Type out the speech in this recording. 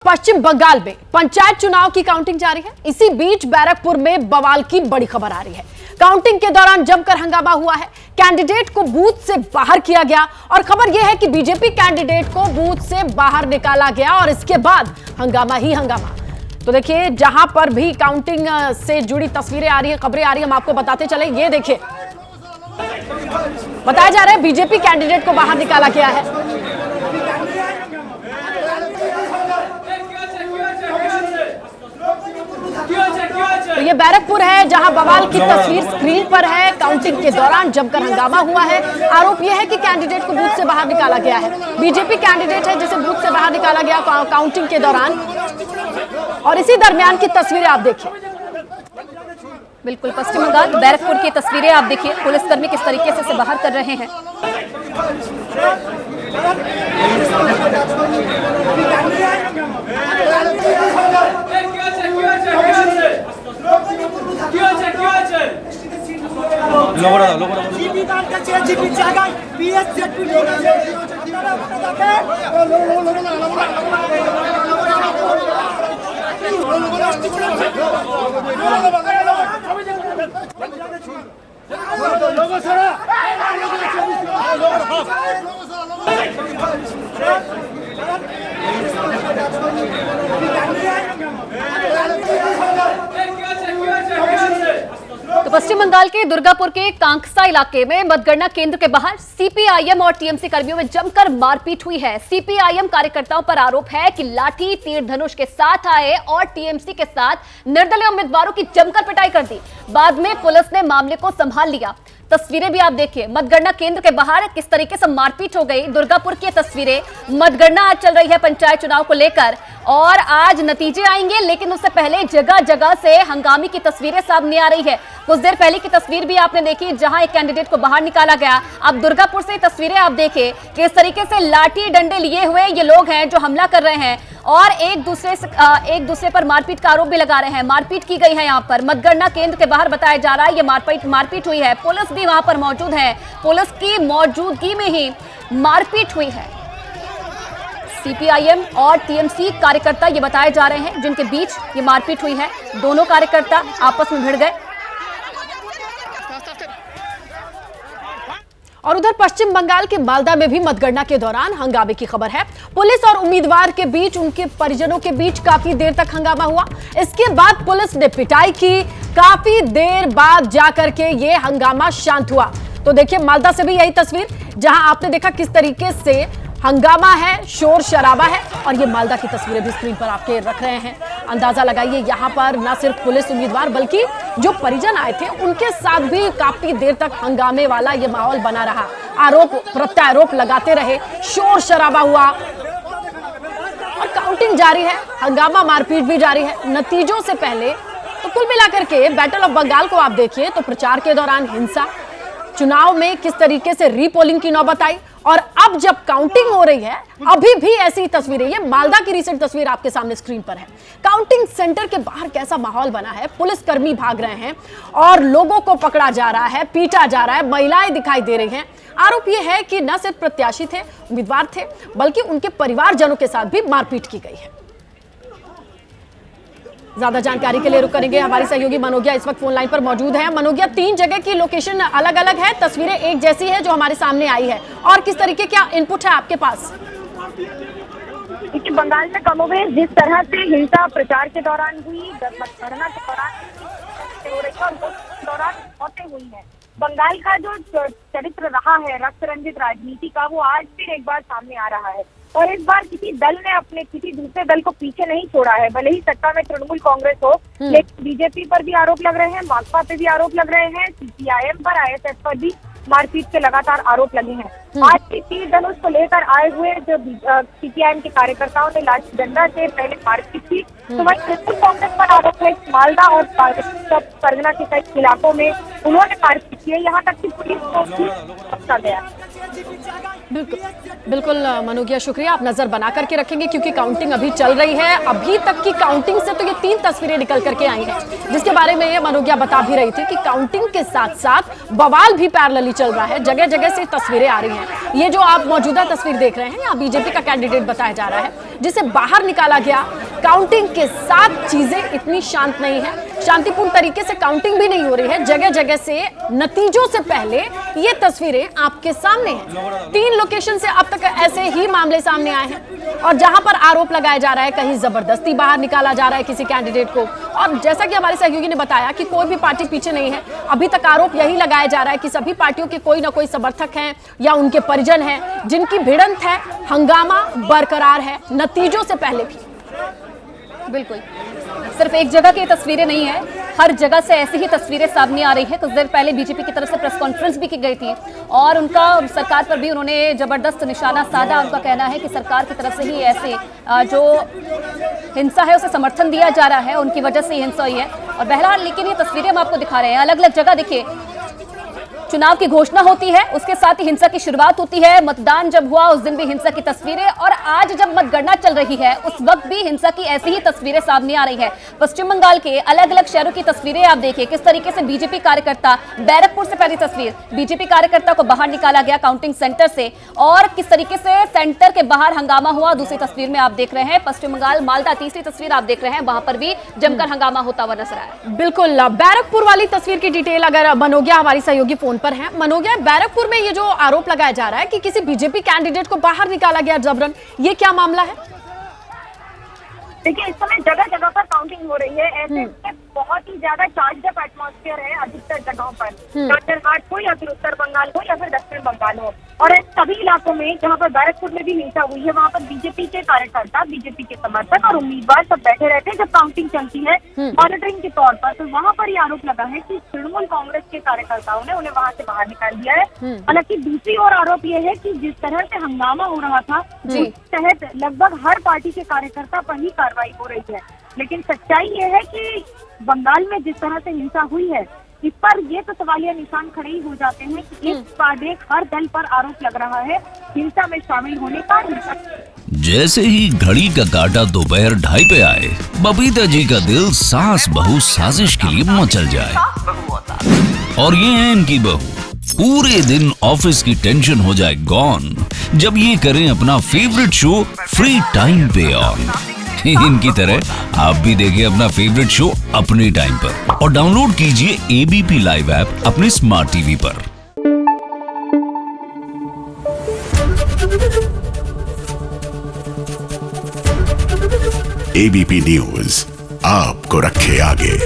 पश्चिम बंगाल में पंचायत चुनाव की काउंटिंग जारी है। इसी बीच बैरकपुर में बवाल की बड़ी खबर आ रही है। काउंटिंग के दौरान जमकर हंगामा हुआ है। कैंडिडेट को बूथ से बाहर किया गया और खबर यह है कि बीजेपी कैंडिडेट को बूथ से बाहर निकाला गया और इसके बाद हंगामा ही हंगामा। तो देखिए, जहां पर भी काउंटिंग से जुड़ी तस्वीरें आ रही है, खबरें आ रही है, हम आपको बताते चले। ये देखिए, बताया जा रहा है बीजेपी कैंडिडेट को बाहर निकाला गया है। तो ये बैरकपुर है जहां बवाल की तस्वीर स्क्रीन पर है। काउंटिंग के दौरान जमकर हंगामा हुआ है। आरोप यह है कि कैंडिडेट को बूथ से बाहर निकाला गया है। बीजेपी कैंडिडेट है जिसे बूथ से बाहर निकाला गया काउंटिंग के दौरान। और इसी दरमियान की तस्वीरें आप देखिए। बिल्कुल, पश्चिम बंगाल बैरकपुर की तस्वीरें आप देखिए। पुलिसकर्मी किस तरीके से बाहर कर रहे हैं। तो पश्चिम बंगाल के दुर्गापुर के कांकसा इलाके में मतगणना केंद्र के बाहर सीपीआईएम और टीएमसी कर्मियों में जमकर मारपीट हुई है। सीपीआईएम कार्यकर्ताओं पर आरोप है कि लाठी तीर धनुष के साथ आए और टीएमसी के साथ निर्दलीय उम्मीदवारों की जमकर पिटाई कर दी। बाद में पुलिस ने मामले को संभाल लिया। तस्वीरें भी आप देखिए, मतगणना केंद्र के बाहर किस तरीके से मारपीट हो गई। दुर्गापुर की तस्वीरें। मतगणना आज चल रही है पंचायत चुनाव को लेकर और आज नतीजे आएंगे, लेकिन उससे पहले जगह जगह से हंगामे की तस्वीरें सामने आ रही है। कुछ देर पहले की तस्वीर भी आपने देखी जहां एक कैंडिडेट को बाहर निकाला गया। अब दुर्गापुर से तस्वीरें आप देखिए कि इस तरीके से लाठी डंडे लिए हुए ये लोग हैं जो हमला कर रहे हैं और एक दूसरे पर मारपीट का आरोप भी लगा रहे हैं। मारपीट की गई है यहाँ पर मतगणना केंद्र के बाहर, बताया जा रहा है ये मारपीट हुई है। पुलिस भी वहां पर मौजूद है। पुलिस की मौजूदगी में ही मारपीट हुई है। सीपीआईएम और टीएमसी कार्यकर्ता ये बताए जा रहे हैं जिनके बीच ये मारपीट हुई है। दोनों कार्यकर्ता आपस में भिड़ गए। और उधर पश्चिम बंगाल के मालदा में भी मतगणना के दौरान हंगामे की खबर है। पुलिस और उम्मीदवार के बीच, उनके परिजनों के बीच काफी देर तक हंगामा हुआ। इसके बाद पुलिस ने पिटाई की। काफी देर बाद जाकर के ये हंगामा शांत हुआ। तो देखिए, मालदा से भी यही तस्वीर जहां आपने देखा किस तरीके से हंगामा है, शोर शराबा है। और ये मालदा की तस्वीरें भी स्क्रीन पर आपके रख रहे हैं। अंदाजा लगाइए, यहाँ पर न सिर्फ पुलिस उम्मीदवार बल्कि जो परिजन आए थे उनके साथ भी काफी देर तक हंगामे वाला ये माहौल बना रहा। आरोप प्रत्यारोप लगाते रहे, शोर शराबा हुआ और काउंटिंग जारी है। हंगामा मारपीट भी जारी है नतीजों से पहले। तो कुल मिलाकर के बैटल ऑफ बंगाल को आप देखिए तो प्रचार के दौरान हिंसा, चुनाव में किस तरीके से रीपोलिंग की नौबत आई और अब जब काउंटिंग हो रही है अभी भी ऐसी तस्वीरें। ये मालदा की रिसेंट तस्वीर आपके सामने स्क्रीन पर है। काउंटिंग सेंटर के बाहर कैसा माहौल बना है। पुलिसकर्मी भाग रहे हैं और लोगों को पकड़ा जा रहा है, पीटा जा रहा है, महिलाएं दिखाई दे रही हैं। आरोप यह है कि न सिर्फ प्रत्याशी थे, उम्मीदवार थे, बल्कि उनके परिवारजनों के साथ भी मारपीट की गई है। ज्यादा जानकारी के लिए रुक करेंगे। हमारी सहयोगी मनोज्ञा इस वक्त फोन लाइन पर मौजूद है। मनोज्ञा, 3 जगह की लोकेशन अलग अलग है, तस्वीरें एक जैसी है जो हमारे सामने आई है, और किस तरीके क्या इनपुट है आपके पास? बंगाल में कमोबेश जिस तरह से हिंसा प्रचार के दौरान हुई, मतगणना के दौरान मौतें हुई है, बंगाल का जो चरित्र रहा है रक्त रंजित राजनीति का, वो आज फिर एक बार सामने आ रहा है। और इस बार किसी दल ने अपने किसी दूसरे दल को पीछे नहीं छोड़ा है। भले ही सत्ता में तृणमूल कांग्रेस हो, लेकिन बीजेपी पर भी आरोप लग रहे हैं, माकपा पे भी आरोप लग रहे हैं, सीपीआईएम पर, आईएसएफ पर भी मारपीट के लगातार आरोप लगे हैं। आज भी तीर धनुष को लेकर आए हुए जो सीपीआईएम के कार्यकर्ताओं ने लाठी डंडा से पहले मारपीट की, तो वही तृणमूल कांग्रेस पर आरोप है मालदा और परगना के कई इलाकों में उन्होंने मारपीट की है। यहाँ तक कि पुलिस को भी पकड़ा गया। बिल्कुल बिल्कुल मनोगिया, शुक्रिया। आप नजर बना करके रखेंगे क्योंकि काउंटिंग अभी चल रही है। अभी तक की काउंटिंग से तो ये 3 तस्वीरें निकल करके आई हैं, जिसके बारे में ये मनोगिया बता भी रही थी कि काउंटिंग के साथ साथ बवाल भी पैरेलली चल रहा है। जगह जगह से तस्वीरें आ रही हैं। ये जो आप मौजूदा तस्वीर देख रहे हैं, यहाँ बीजेपी का कैंडिडेट बताया जा रहा है जिसे बाहर निकाला गया। काउंटिंग के साथ चीजें इतनी शांत नहीं है, शांतिपूर्ण तरीके से काउंटिंग भी नहीं हो रही है। जगह जगह से नतीजों से पहले ये तस्वीरें आपके सामने हैं। 3 लोकेशन से अब तक ऐसे ही मामले सामने आए हैं और जहां पर आरोप लगाया जा रहा है कहीं जबरदस्ती बाहर निकाला जा रहा है किसी कैंडिडेट को। और जैसा कि हमारे सहयोगी ने बताया कि कोई भी पार्टी पीछे नहीं है। अभी तक आरोप यही लगाया जा रहा है कि सभी पार्टियों के कोई ना कोई समर्थक हैं या उनके परिजन हैं जिनकी भिड़ंत है। हंगामा बरकरार है नतीजों से पहले भी। बिल्कुल, सिर्फ एक जगह की तस्वीरें नहीं है, हर जगह से ऐसी ही तस्वीरें सामने आ रही हैं। कुछ देर पहले बीजेपी की तरफ से प्रेस कॉन्फ्रेंस भी की गई थी और उनका सरकार पर भी उन्होंने जबरदस्त निशाना साधा। उनका कहना है कि सरकार की तरफ से ही ऐसे जो हिंसा है उसे समर्थन दिया जा रहा है, उनकी वजह से ये हिंसा हुई है। और बहरहाल लेकिन ये तस्वीरें हम आपको दिखा रहे हैं, अलग अलग जगह देखिए चुनाव की घोषणा होती है, उसके साथ ही हिंसा की शुरुआत होती है। मतदान जब हुआ उस दिन भी हिंसा की तस्वीरें, और आज जब मतगणना चल रही है उस वक्त भी हिंसा की ऐसी ही तस्वीरें सामने आ रही है। पश्चिम बंगाल के अलग अलग शहरों की तस्वीरें आप देखिए, किस तरीके से बीजेपी कार्यकर्ता, बैरकपुर से पहली तस्वीर, बीजेपी कार्यकर्ता को बाहर निकाला गया काउंटिंग सेंटर से और किस तरीके से सेंटर के बाहर हंगामा हुआ। दूसरी तस्वीर में आप देख रहे हैं पश्चिम बंगाल मालदा, तीसरी तस्वीर आप देख रहे हैं वहां पर भी जमकर हंगामा होता हुआ नजर आया। बिल्कुल, बैरकपुर वाली तस्वीर की डिटेल अगर मनोगिया हमारी सहयोगी फोन पर है। मनोगिया, बैरकपुर में ये जो आरोप लगाया जा रहा है कि किसी बीजेपी कैंडिडेट को बाहर निकाला गया जबरन, ये क्या मामला है? देखिए, इस समय जगह जगह पर काउंटिंग हो रही है। ऐसे में बहुत ही ज्यादा चार्ज अप एटमॉस्फेयर है अधिकतर जगहों पर, दक्षिण हो या फिर उत्तर बंगाल हो या फिर दक्षिण बंगाल हो। और इन सभी इलाकों में जहाँ पर बैरकपुर में भी हिंसा हुई है, वहाँ पर बीजेपी के कार्यकर्ता, बीजेपी के समर्थक और उम्मीदवार सब बैठे रहते हैं जब काउंटिंग चलती है मॉनिटरिंग के तौर पर। तो वहाँ पर ये आरोप लगा है कि तृणमूल कांग्रेस के कार्यकर्ताओं ने उन्हें वहाँ से बाहर निकाल दिया है। हालांकि दूसरी ओर आरोप ये है कि जिस तरह से हंगामा हो रहा था उस तहत लगभग हर पार्टी के कार्यकर्ता पर ही कार्रवाई हो रही है। लेकिन सच्चाई ये है कि बंगाल में जिस तरह से हिंसा हुई है, इस पर ये तो सवालिया निशान खड़े ही हो जाते हैं कि इस बार हर दल पर आरोप लग रहा है हिंसा में शामिल होने का। जैसे ही घड़ी का काटा दोपहर 2:30 पे आए, बबीता जी का दिल सास बहू साजिश के लिए मचल जाए। और ये है इनकी बहू, पूरे दिन ऑफिस की टेंशन हो जाए गॉन जब ये करें अपना फेवरेट शो फ्री टाइम पे ऑन। इनकी तरह आप भी देखिए अपना फेवरेट शो अपने टाइम पर और डाउनलोड कीजिए एबीपी लाइव ऐप अपने स्मार्ट टीवी पर। एबीपी न्यूज आपको रखे आगे।